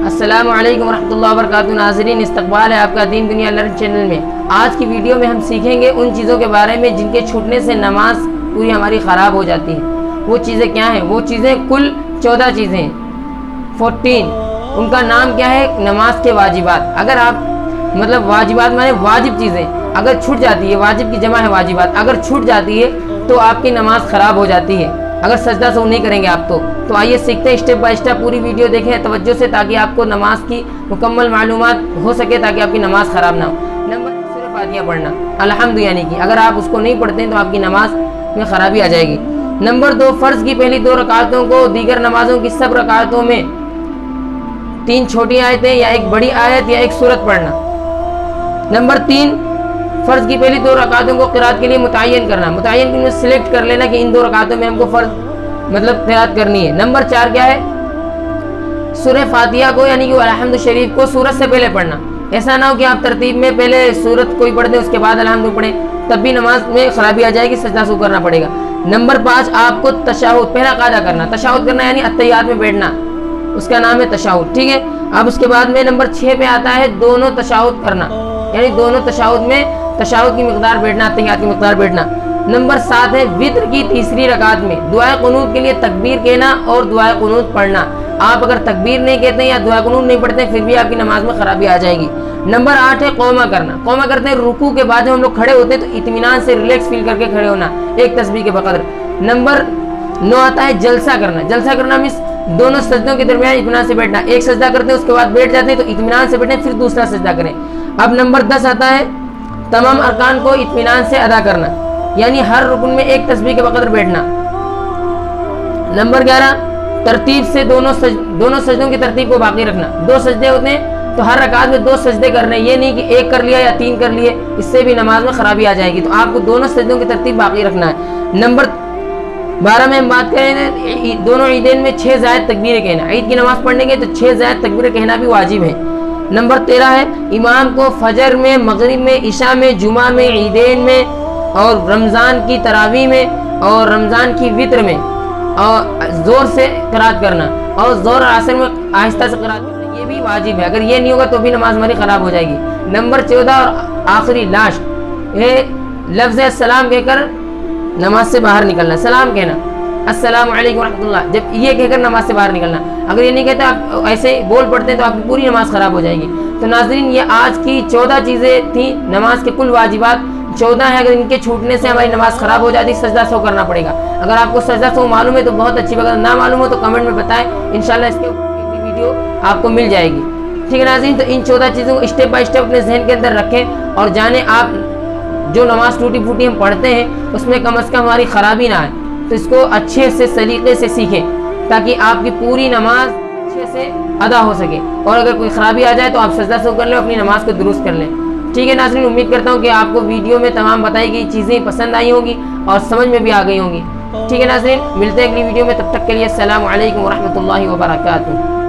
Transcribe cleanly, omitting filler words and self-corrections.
السلام علیکم ورحمۃ اللہ وبرکاتہ۔ ناظرین، استقبال ہے آپ کا دین دنیا لرن چینل میں۔ آج کی ویڈیو میں ہم سیکھیں گے ان چیزوں کے بارے میں جن کے چھوٹنے سے نماز پوری ہماری خراب ہو جاتی ہے۔ وہ چیزیں کیا ہیں؟ وہ چیزیں کل 14 چیزیں ہیں، 14۔ ان کا نام کیا ہے؟ نماز کے واجبات۔ اگر آپ واجبات مانے واجب چیزیں اگر چھوٹ جاتی ہے، واجب کی جمع ہے واجبات، اگر چھوٹ جاتی ہے تو آپ کی نماز خراب ہو جاتی ہے اگر سجدہ سہو نہیں کریں گے آپ تو آئیے سیکھتے ہیں اسٹیپ بائی اسٹیپ۔ پوری ویڈیو دیکھیں توجہ سے تاکہ آپ کو نماز کی مکمل معلومات ہو سکے، تاکہ آپ کی نماز خراب نہ ہو۔ نمبر 1، سورہ فاتحہ پڑھنا، الحمد یعنی کہ اگر آپ اس کو نہیں پڑھتے ہیں تو آپ کی نماز میں خرابی آ جائے گی۔ نمبر 2، فرض کی پہلی 2 رکعتوں کو دیگر نمازوں کی سب رکعتوں میں 3 چھوٹی آیتیں یا 1 بڑی آیت یا 1 سورت پڑھنا۔ نمبر 3، فرض کی پہلی 2 رکعتوں کو قرات کے لیے متعین کرنا، متعین کے لیے سلیکٹ کر لینا کہ ان 2 رکعتوں میں ہم کو فرض قرات کرنی ہے۔ نمبر 4 کیا ہے؟ سورہ فاتحہ کو یعنی کہ الحمد شریف کو سورت سے پہلے پڑھنا۔ ایسا نہ ہو کہ آپ ترتیب میں پہلے سورت کوئی پڑھ دیں اس کے بعد الحمد پڑھیں، تب بھی نماز میں خرابی آ جائے گی، سجدہ سو کرنا پڑے گا۔ نمبر 5، آپ کو تشہد پہلا قاعدہ کرنا، تشہد کرنا یعنی اتحیات میں بیٹھنا، اس کا نام ہے تشہد، ٹھیک ہے۔ اب اس کے بعد میں نمبر 6 پہ آتا ہے دونوں تشہد کرنا، یعنی دونوں تشہد میں تشہد کی مقدار بیٹھنا، اتحیات کی مقدار بیٹھنا۔ نمبر 7 ہے وتر کی تیسری رکعت میں دعائے قنوت کے لیے تکبیر کہنا اور دعائے قنوت پڑھنا۔ آپ اگر تکبیر نہیں کہتے ہیں یا دعائے قنوت نہیں پڑھتے ہیں پھر بھی آپ کی نماز میں خرابی آ جائے گی۔ نمبر 8 ہے قوما کرنا، قوما کرتے ہیں رکوع کے بعد جب ہم لوگ کھڑے ہوتے ہیں تو اطمینان سے ریلیکس فیل کر کے کھڑے ہونا، ایک تسبیح کے بقدر۔ نمبر 9 آتا ہے جلسہ کرنا، جلسہ کرنا مینس دونوں سجدوں کے درمیان اطمینان سے بیٹھنا، ایک سجدہ کرتے ہیں اس کے بعد بیٹھ جاتے ہیں تو اطمینان سے بیٹھیں پھر دوسرا سجدہ کریں۔ اب نمبر 10 آتا ہے تمام ارکان کو اطمینان سے ادا کرنا، یعنی ہر رکن میں ایک تسبیح کے بقدر بیٹھنا۔ نمبر 11، ترتیب سے دونوں سجدوں کی ترتیب کو باقی رکھنا، 2 سجدے ہوتے ہیں تو ہر رکعت میں 2 سجدے کرنے، یہ نہیں کہ 1 کر لیا یا 3 کر لیے، اس سے بھی نماز میں خرابی آ جائے گی، تو آپ کو دونوں سجدوں کی ترتیب باقی رکھنا ہے۔ نمبر 12 میں ہم بات کریں دونوں عیدین میں 6 زائد تکبیریں کہنا، عید کی نماز پڑھنے کے تو 6 زائد تکبیریں کہنا بھی واجب ہے۔ نمبر 13 ہے امام کو فجر میں، مغرب میں، عشاء میں، جمعہ میں، عیدین میں اور رمضان کی تراویح میں اور رمضان کی وتر میں اور زور سے قرات کرنا اور زور اور عصر میں آہستہ سے قرات کرنا، یہ بھی واجب ہے۔ اگر یہ نہیں ہوگا تو بھی نماز ہماری خراب ہو جائے گی۔ نمبر 14 اور آخری لاسٹ، یہ لفظ السلام کہہ کر نماز سے باہر نکلنا، سلام کہنا، السلام علیکم ورحمۃ اللہ، جب یہ کہہ کر نماز سے باہر نکلنا۔ اگر یہ نہیں کہتے آپ ایسے بول پڑتے ہیں تو آپ کی پوری نماز خراب ہو جائے گی۔ تو ناظرین، یہ آج کی 14 چیزیں تھیں، نماز کے کل واجبات 14 ہیں، اگر ان کے چھوٹنے سے ہماری نماز خراب ہو جاتی سجدہ سہو کرنا پڑے گا۔ اگر آپ کو سجدہ سہو معلوم ہے تو بہت اچھی بات، نہ معلوم ہو تو کمنٹ میں بتائیں، انشاءاللہ اس کے اوپر ویڈیو آپ کو مل جائے گی، ٹھیک ہے ناظرین۔ تو ان 14 چیزوں کو اسٹیپ بائی اسٹیپ اپنے ذہن کے اندر رکھیں اور جانیں آپ جو نماز ٹوٹی پھوٹی ہم پڑھتے ہیں اس میں کم از کم ہماری خرابی نہ آئے، تو اس کو اچھے سے سلیقے سے سیکھیں تاکہ آپ کی پوری نماز اچھے سے ادا ہو سکے، اور اگر کوئی خرابی آ جائے تو آپ سجدہ سہو کر لیں، اپنی نماز کو درست کر لیں، ٹھیک ہے ناظرین۔ امید کرتا ہوں کہ آپ کو ویڈیو میں تمام بتائی گئی چیزیں پسند آئی ہوں گی اور سمجھ میں بھی آ گئی ہوں گی، ٹھیک ہے ناظرین۔ ملتے ہیں اگلی ویڈیو میں، تب تک کے لیے السلام علیکم ورحمۃ اللہ وبرکاتہ۔